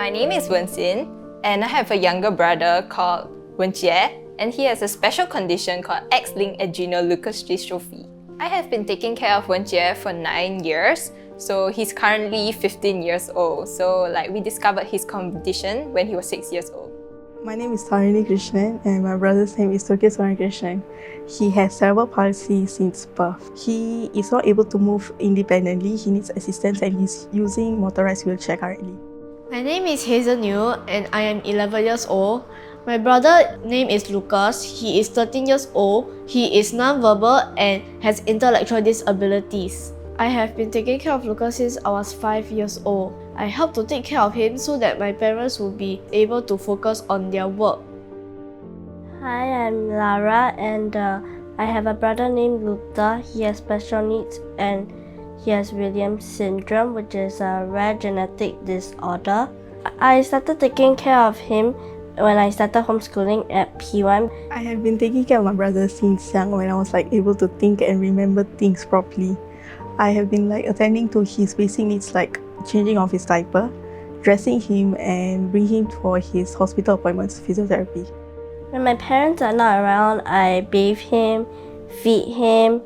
My name is Wenxin, and I have a younger brother called Wenjie, and he has a special condition called X-linked adrenoleukodystrophy. I have been taking care of Wenjie for 9 years, so he's currently 15 years old. So we discovered his condition when he was 6 years old. My name is Tarini Krishnan and my brother's name is Turkis Krishnan. He has cerebral palsy since birth. He is not able to move independently. He needs assistance and he's using motorized wheelchair currently. My name is Hazel New and I am 11 years old. My brother's name is Lucas. He is 13 years old. He is non-verbal and has intellectual disabilities. I have been taking care of Lucas since I was 5 years old. I help to take care of him so that my parents will be able to focus on their work. Hi, I'm Lara and I have a brother named Luther. He has special needs and he has Williams syndrome, which is a rare genetic disorder. I started taking care of him when I started homeschooling at P1. I have been taking care of my brother since young when I was able to think and remember things properly. I have been attending to his basic needs like changing of his diaper, dressing him and bringing him for his hospital appointments, physiotherapy. When my parents are not around, I bathe him, feed him,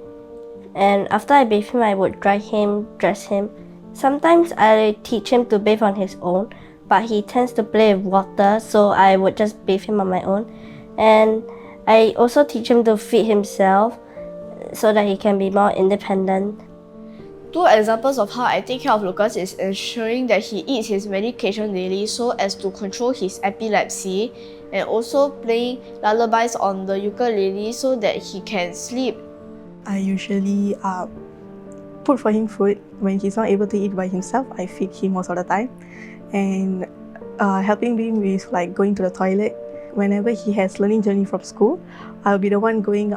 and after I bathe him, I would dry him, dress him. Sometimes I teach him to bathe on his own, but he tends to play with water, so I would just bathe him on my own. And I also teach him to feed himself so that he can be more independent. Two examples of how I take care of Lucas is ensuring that he eats his medication daily so as to control his epilepsy, and also playing lullabies on the ukulele so that he can sleep. I usually put for him food. When he's not able to eat by himself, I feed him most of the time. And helping him with going to the toilet. Whenever he has learning journey from school, I'll be the one going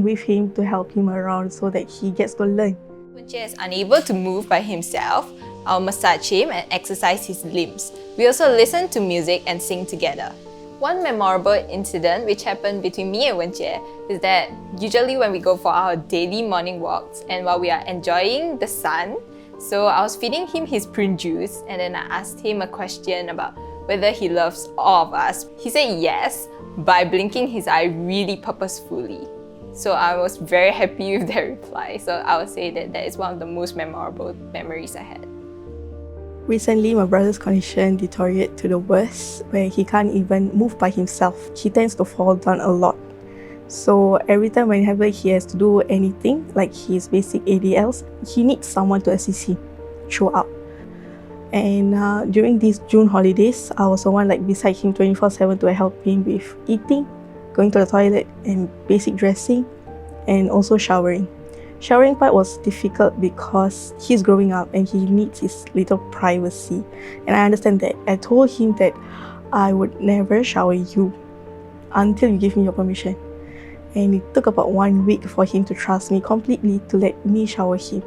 with him to help him around so that he gets to learn. When he is unable to move by himself, I'll massage him and exercise his limbs. We also listen to music and sing together. One memorable incident which happened between me and Wenjie is that usually when we go for our daily morning walks and while we are enjoying the sun, so I was feeding him his prune juice and then I asked him a question about whether he loves all of us. He said yes by blinking his eye really purposefully. So I was very happy with that reply. So I would say that is one of the most memorable memories I had. Recently, my brother's condition deteriorated to the worst, where he can't even move by himself. He tends to fall down a lot. So every time whenever he has to do anything, like his basic ADLs, he needs someone to assist him throughout. And during these June holidays, I was the one beside him 24/7 to help him with eating, going to the toilet, and basic dressing, and also showering. Showering part was difficult because he's growing up and he needs his little privacy. And I understand that. I told him that I would never shower you until you give me your permission. And it took about 1 week for him to trust me completely to let me shower him.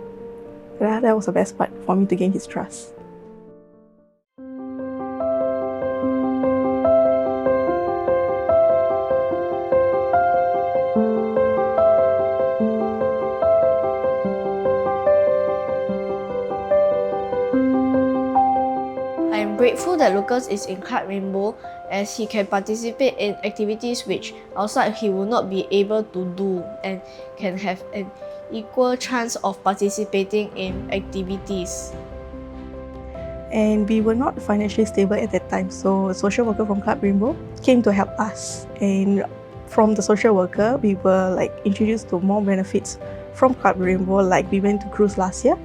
That was the best part for me to gain his trust. I am grateful that Lucas is in Club Rainbow as he can participate in activities which outside he will not be able to do and can have an equal chance of participating in activities. And we were not financially stable at that time, so a social worker from Club Rainbow came to help us. And from the social worker, we were introduced to more benefits from Club Rainbow, like we went to cruise last year.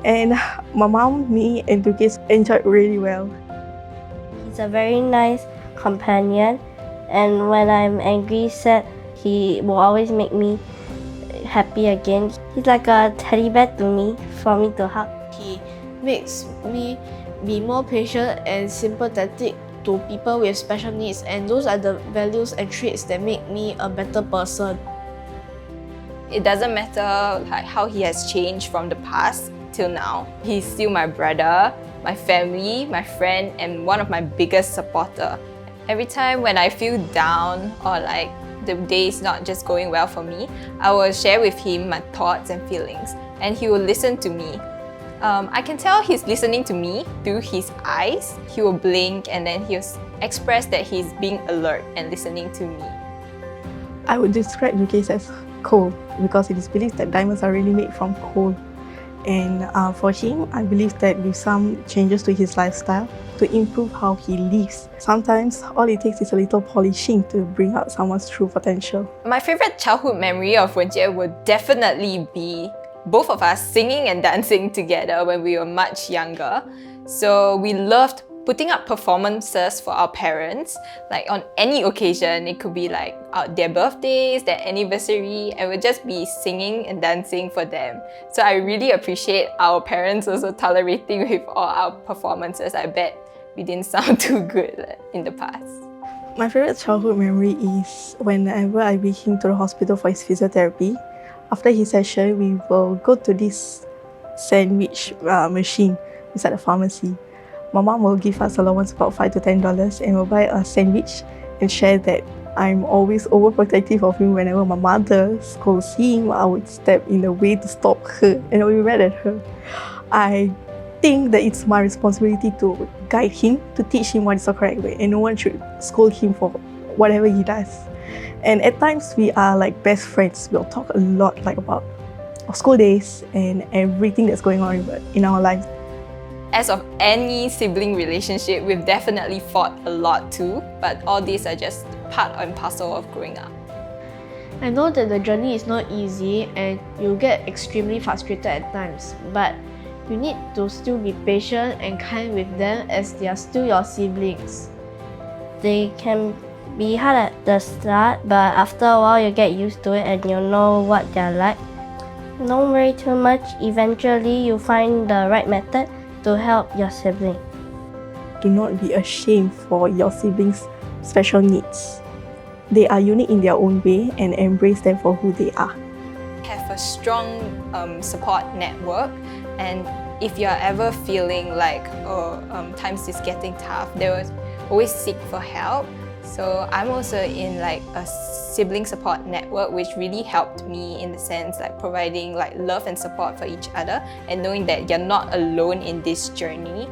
And my mom, me, and Turkis enjoyed really well. He's a very nice companion, and when I'm angry, sad, he will always make me happy again. He's like a teddy bear to me, for me to hug. He makes me be more patient and sympathetic to people with special needs, and those are the values and traits that make me a better person. It doesn't matter how he has changed from the past till now. He's still my brother, my family, my friend, and one of my biggest supporter. Every time when I feel down or the day is not just going well for me, I will share with him my thoughts and feelings, and he will listen to me. I can tell he's listening to me through his eyes. He will blink and then he'll express that he's being alert and listening to me. I would describe Lucas as coal because it is believed that diamonds are really made from coal. And for him, I believe that with some changes to his lifestyle to improve how he lives, sometimes all it takes is a little polishing to bring out someone's true potential. My favorite childhood memory of Wenjie would definitely be both of us singing and dancing together when we were much younger. So we loved putting up performances for our parents, like on any occasion. It could be like their birthdays, their anniversary, and we'll just be singing and dancing for them. So I really appreciate our parents also tolerating with all our performances. I bet we didn't sound too good in the past. My favorite childhood memory is whenever I bring him to the hospital for his physiotherapy. After his session, we will go to this sandwich machine beside the pharmacy. My mom will give us allowance about $5 to $10 and we'll buy a sandwich and share that. I'm always overprotective of him. Whenever my mother scolds him, I would step in the way to stop her and I will be mad at her. I think that it's my responsibility to guide him, to teach him what is the correct way, and no one should scold him for whatever he does. And at times we are like best friends. We'll talk a lot like about our school days and everything that's going on in our lives. As of any sibling relationship, we've definitely fought a lot too, but all these are just part and parcel of growing up. I know that the journey is not easy and you get extremely frustrated at times, but you need to still be patient and kind with them as they are still your siblings. They can be hard at the start, but after a while you get used to it and you know what they're like. Don't worry too much. Eventually you find the right method to help your sibling. Do not be ashamed for your siblings' special needs. They are unique in their own way and embrace them for who they are. Have a strong support network, and if you're ever feeling like times is getting tough, they will always seek for help. So I'm also in like a sibling support network, which really helped me in the sense like providing like love and support for each other and knowing that you're not alone in this journey.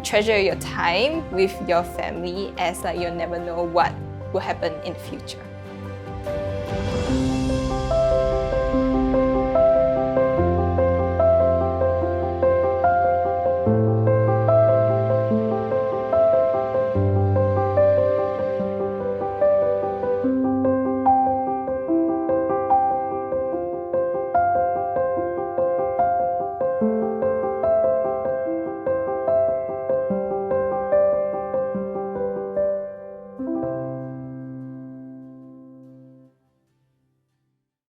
Treasure your time with your family as like you'll never know what will happen in the future.